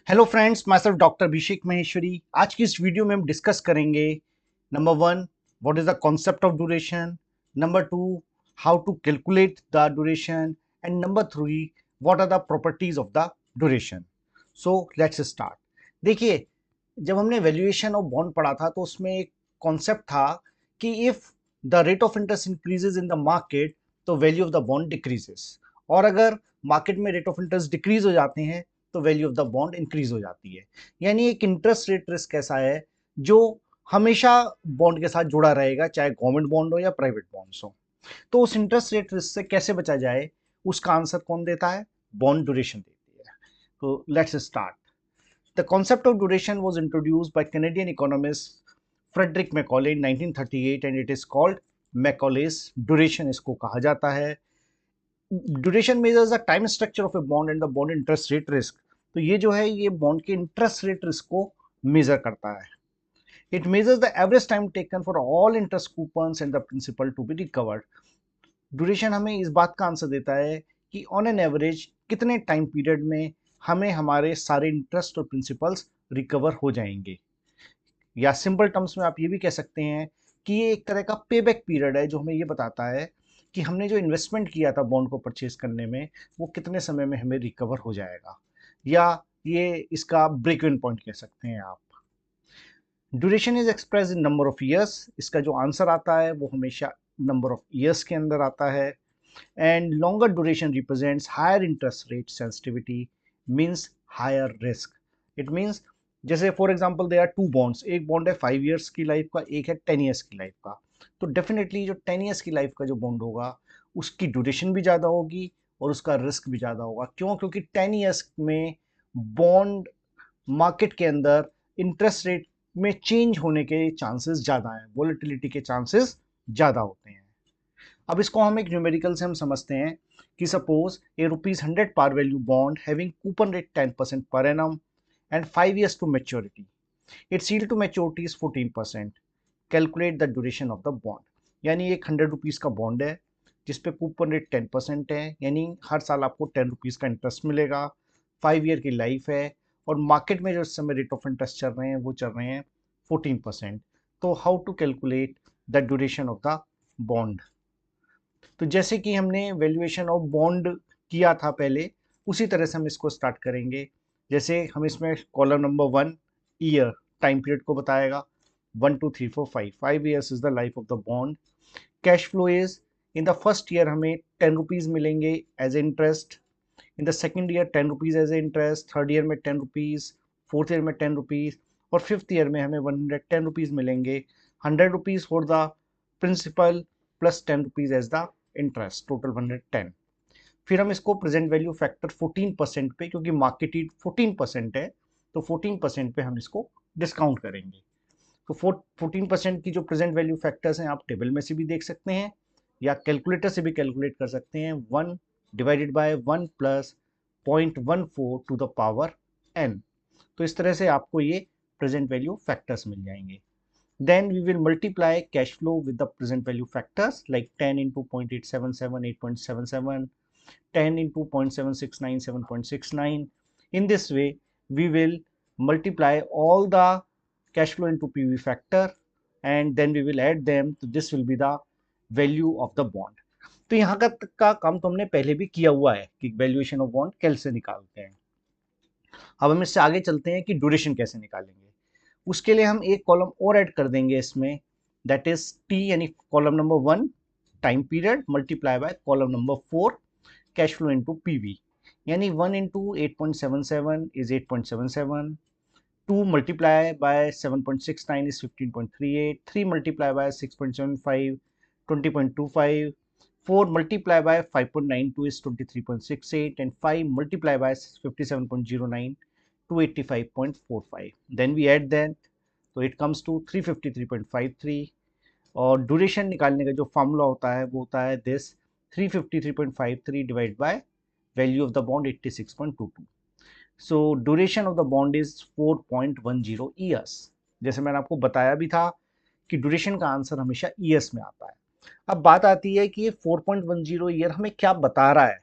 Hello friends, मैं सिर्फ doctor अभिषेक महेश्वरी। आज की इस वीडियो में हम डिस्कस करेंगे number one, what is the concept of duration. Number two, how to calculate the duration. And number three, what are the properties of the duration. So let's start. देखिए, जब हमने valuation of bond पढ़ा था तो उसमें एक concept था कि if the rate of interest increases in the market तो value of the bond decreases, और अगर मार्केट में रेट ऑफ इंटरेस्ट डिक्रीज हो जाते हैं तो value of the bond increase हो जाती है। यानी एक इंटरेस्ट रेट रिस्क ऐसा है जो हमेशा बॉन्ड के साथ जुड़ा रहेगा, चाहे गवर्नमेंट बॉन्ड हो या प्राइवेट बॉन्ड्स हो। तो उस इंटरेस्ट रेट रिस्क से कैसे बचा जाए, उसका आंसर कौन देता है? बॉन्ड ड्यूरेशन देती है। तो let's start. The concept of duration was introduced by Canadian economist Frederick Macaulay in 1938 and it is called Macaulay's duration, इसको कहा जाता है। Duration measures the time structure of a bond and the bond interest rate risk. तो ये जो है ये bond के इंटरेस्ट रेट रिस्क को मेजर करता है। It measures the average time taken for all interest coupons and the principal to be recovered. Duration हमें इस बात का आंसर देता है कि ऑन एन एवरेज कितने टाइम पीरियड में हमें हमारे सारे इंटरेस्ट और प्रिंसिपल्स रिकवर हो जाएंगे। या सिंपल टर्म्स में आप ये भी कह सकते हैं कि ये एक तरह का पे बैक पीरियड है जो हमें ये बताता है कि हमने जो इन्वेस्टमेंट किया था बॉन्ड को परचेज करने में वो कितने समय में हमें रिकवर हो जाएगा, या ये इसका ब्रेक इवन पॉइंट कह सकते हैं आप। Duration is express in number of years. इसका जो आंसर आता है वो हमेशा नंबर ऑफ ईयर्स के अंदर आता है। And longer duration represents higher interest rate sensitivity, means higher risk. It means जैसे for example they are two bonds, एक बॉन्ड है 5 ईयर्स की लाइफ का, एक है 10 ईयर्स की लाइफ का। तो डेफिनेटली जो 10 ईयर्स की लाइफ का जो बॉन्ड होगा उसकी ड्यूरेशन भी ज़्यादा होगी और उसका रिस्क भी ज़्यादा होगा। क्यों? क्योंकि 10 ईयर्स में बॉन्ड मार्केट के अंदर इंटरेस्ट रेट में चेंज होने के चांसेस ज़्यादा हैं, वॉलेटिलिटी के चांसेस ज़्यादा होते हैं। अब इसको हम एक न्यूमेरिकल से हम समझते हैं कि suppose a ₹100 par value bond having coupon rate 10% per annum and 5 years to maturity. Its yield to maturity is 14%. Calculate the duration of the bond. यानी एक ₹100 का बॉन्ड है जिसपे कूपन रेट 10% है, यानी हर साल आपको ₹10 का इंटरेस्ट मिलेगा। 5 ईयर की लाइफ है और मार्केट में जो इस समय रेट ऑफ इंटरेस्ट चल रहे हैं वो चल रहे हैं 14%। तो how to calculate the duration of the bond? तो जैसे कि हमने वैल्यूएशन ऑफ बॉन्ड किया था पहले, उसी तरह से हम इसको स्टार्ट करेंगे। जैसे हम इसमें column number 1 year time period को बताएगा। 1 2 3 4 5, 5 years is the life of the bond. Cash flow is, in the first year हमें ₹10 मिलेंगे as interest, in the second year ₹10 as interest, third year में ₹10, फोर्थ ईयर में ₹10, और fifth year में हमें ₹110 मिलेंगे। ₹100 for the principal plus ₹10 as the interest, total 110। फिर हम इसको प्रेजेंट वैल्यू फैक्टर 14% पे, क्योंकि मार्केट ईल्ड 14% है तो 14% पे हम इसको डिस्काउंट करेंगे। तो 14% की जो प्रेजेंट वैल्यू फैक्टर्स हैं आप टेबल में से भी देख सकते हैं या कैलकुलेटर से भी कैलकुलेट कर सकते हैं। 1 divided by 1 plus 0.14 to the power n। तो इस तरह से आपको ये प्रेजेंट वैल्यू फैक्टर्स मिल जाएंगे। Then we will multiply cash flow with the present value factors like 10 into 0.877, 8.77, 10 into 0.769, 7.69. In this way, we will multiply all the cash flow into PV factor and then we will add them. So this will be the value of the bond. तो यहाँ का काम तो हमने पहले भी किया हुआ है कि वैल्यूएशन ऑफ बॉन्ड कैसे निकालते हैं। अब हम इससे आगे चलते हैं कि ड्यूरेशन कैसे निकालेंगे। उसके लिए हम एक कॉलम और ऐड कर देंगे इसमें, दैट इज टी, यानी column number 1 time period multiply by column number 4 cash flow into PV. यानी 1 into 8.77 is 8.77, 2 multiply by 7.69 is 15.38, 3 multiply by 6.75 20.25, 4 multiplied by 5.92 is 23.68, and 5 multiplied by 57.09 285.45. Then we add that, तो it comes to 353.53। और duration निकालने का जो formula होता है वो होता है this, 353.53 divide by value of the bond 86.22। So duration of the bond is 4.10 years. जैसे मैंने आपको बताया भी था कि ड्यूरेशन का आंसर हमेशा ईयर्स में आता है। अब बात आती है कि ये 4.10 ईयर हमें क्या बता रहा है।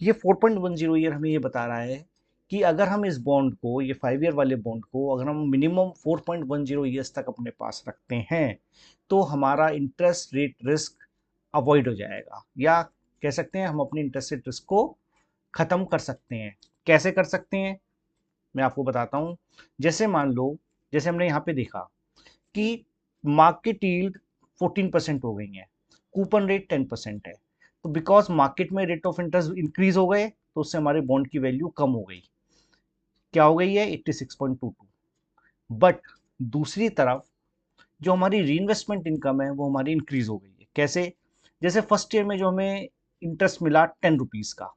ये 4.10 ईयर हमें ये बता रहा है कि अगर हम इस बॉन्ड को, ये 5 ईयर वाले बॉन्ड को अगर हम मिनिमम 4.10 ईयर्स तक अपने पास रखते हैं तो हमारा इंटरेस्ट रेट रिस्क अवॉइड हो जाएगा, या कह सकते हैं हम अपने इंटरेस्ट रेट रिस्क को खत्म कर सकते हैं। कैसे कर सकते हैं मैं आपको बताता हूं। जैसे मान लो, जैसे हमने यहाँ पे देखा कि मार्केट यील्ड 14% हो गई है, कूपन रेट 10% है, तो बिकॉज मार्केट में रेट ऑफ इंटरेस्ट इंक्रीज हो गए तो उससे हमारे बॉन्ड की वैल्यू कम हो गई, क्या हो गई है 86.22। बट दूसरी तरफ जो हमारी री इन्वेस्टमेंट इनकम है वो हमारी इंक्रीज हो गई है। कैसे? जैसे फर्स्ट ईयर में जो हमें इंटरेस्ट मिला 10 रुपीज का,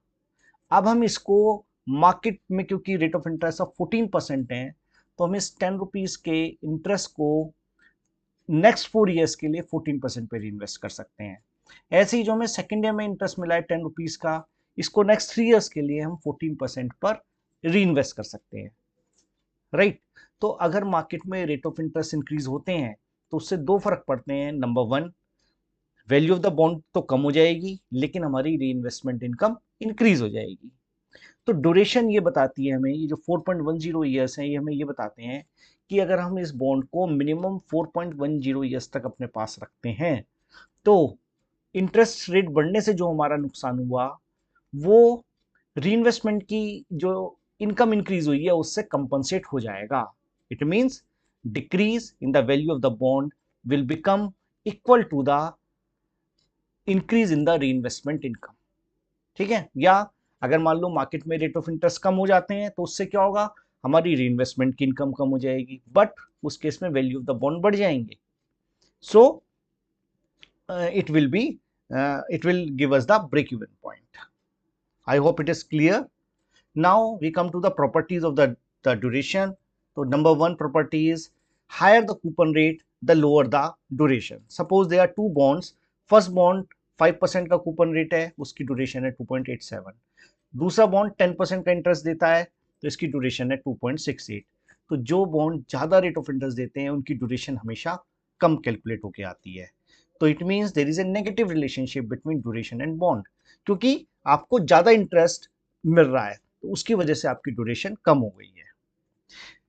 अब हम इसको मार्केट में, क्योंकि रेट ऑफ इंटरेस्ट ऑफ 14% है, तो हम इस 10 रुपीज के इंटरेस्ट को नेक्स्ट 4 ईयर्स के लिए 14% पे री इन्वेस्ट कर सकते हैं। ऐसे ही जो हमें सेकेंड ईयर में इंटरेस्ट मिला है 10 रुपीज का, इसको नेक्स्ट 3 ईयर्स के लिए हम 14% पर री इन्वेस्ट कर सकते हैं। राइट? तो अगर मार्केट में रेट ऑफ इंटरेस्ट इंक्रीज होते हैं तो उससे दो फर्क पड़ते हैं। Number one, value of the bond तो कम हो जाएगी लेकिन हमारी री इन्वेस्टमेंट इनकम इंक्रीज हो जाएगी। तो ड्यूरेशन ये बताती है हमें, ये जो 4.10 ईयर्स हैं ये हमें ये बताते हैं कि अगर हम इस बॉन्ड को मिनिमम 4.10 ईयर्स तक अपने पास रखते हैं तो इंटरेस्ट रेट बढ़ने से जो हमारा नुकसान हुआ वो री इन्वेस्टमेंट की जो इनकम इंक्रीज हुई है उससे कंपनसेट हो जाएगा। It means decrease in the value of the bond will become equal to the increase in the reinvestment income. ठीक है? या अगर मान लो मार्केट में रेट ऑफ इंटरेस्ट कम हो जाते हैं तो उससे क्या होगा, हमारी री इन्वेस्टमेंट की इनकम कम हो जाएगी, बट उस केस में वैल्यू ऑफ द बॉन्ड बढ़ जाएंगे। सो it will be it will give us the break even point. I hope it is clear. Now we come to the properties of the duration. So number one property is higher the coupon rate, the lower the duration. Suppose there are two bonds. First bond 5% का coupon rate है, उसकी duration है 2.87। दूसरा bond 10% का interest देता है तो इसकी ड्यूरेशन है 2.68। तो जो बॉन्ड ज़्यादा रेट ऑफ इंटरेस्ट देते हैं उनकी ड्यूरेशन हमेशा कम कैलकुलेट होकर आती है। तो it means there is a negative relationship between duration and bond, क्योंकि आपको ज़्यादा इंटरेस्ट मिल रहा है तो उसकी वजह से आपकी ड्यूरेशन कम हो गई है।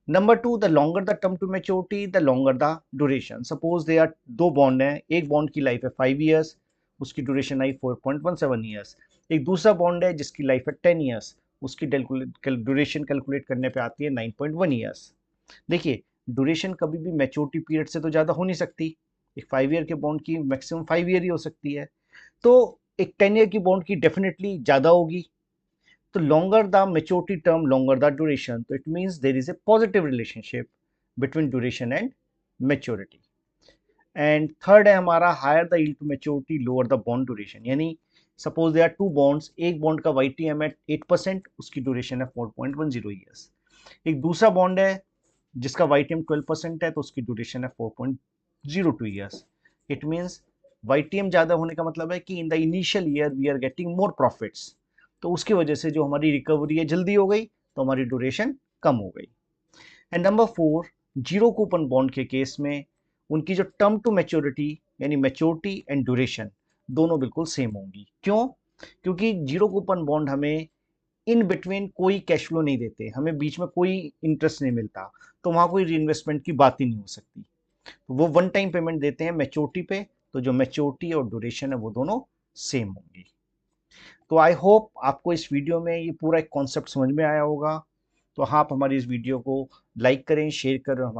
Number two, the longer the term to maturity the longer the duration. Suppose they are दो बॉन्ड हैं, एक बॉन्ड की लाइफ है 5 ईयर्स, उसकी ड्यूरेशन आई 4.17 ईयर्स। एक दूसरा बॉन्ड है जिसकी लाइफ है 10 ईयर्स, उसकी ड्यूरेशन कैलकुलेट करने पे आती है 9.1 ईयर्स। देखिए, ड्यूरेशन कभी भी मैच्योरिटी पीरियड से तो ज़्यादा हो नहीं सकती। एक 5 ईयर के बॉन्ड की मैक्सिमम 5 ईयर ही हो सकती है, तो एक 10 ईयर की बॉन्ड की डेफिनेटली ज़्यादा होगी। तो longer the maturity term, longer the duration. So it means there is a positive relationship between duration and maturity. And third है हमारा higher the yield to maturity, lower the bond duration. यानी suppose there are two bonds, एक bond का YTM है 8%, उसकी duration है 4.10 years. एक दूसरा bond है जिसका YTM 12% है तो उसकी duration है 4.02 years. It means YTM ज़्यादा होने का मतलब है कि in the initial year we are getting more profits. तो उसकी वजह से जो हमारी रिकवरी है जल्दी हो गई तो हमारी ड्यूरेशन कम हो गई। And number four, zero coupon bond के केस में उनकी जो टर्म टू मैच्योरिटी यानी मैच्योरिटी एंड ड्यूरेशन दोनों बिल्कुल सेम होंगी। क्यों? क्योंकि जीरो कूपन बॉन्ड हमें इन बिटवीन कोई कैश फ्लो नहीं देते, हमें बीच में कोई इंटरेस्ट नहीं मिलता, तो वहाँ कोई री इन्वेस्टमेंट की बात ही नहीं हो सकती। तो वो वन टाइम पेमेंट देते हैं मैच्योरिटी पे, तो जो मैच्योरिटी और ड्यूरेशन है वो दोनों सेम होंगी। तो आई होप आपको इस वीडियो में ये पूरा एक कॉन्सेप्ट समझ में आया होगा। तो आप हमारी इस वीडियो को लाइक करें, शेयर करें।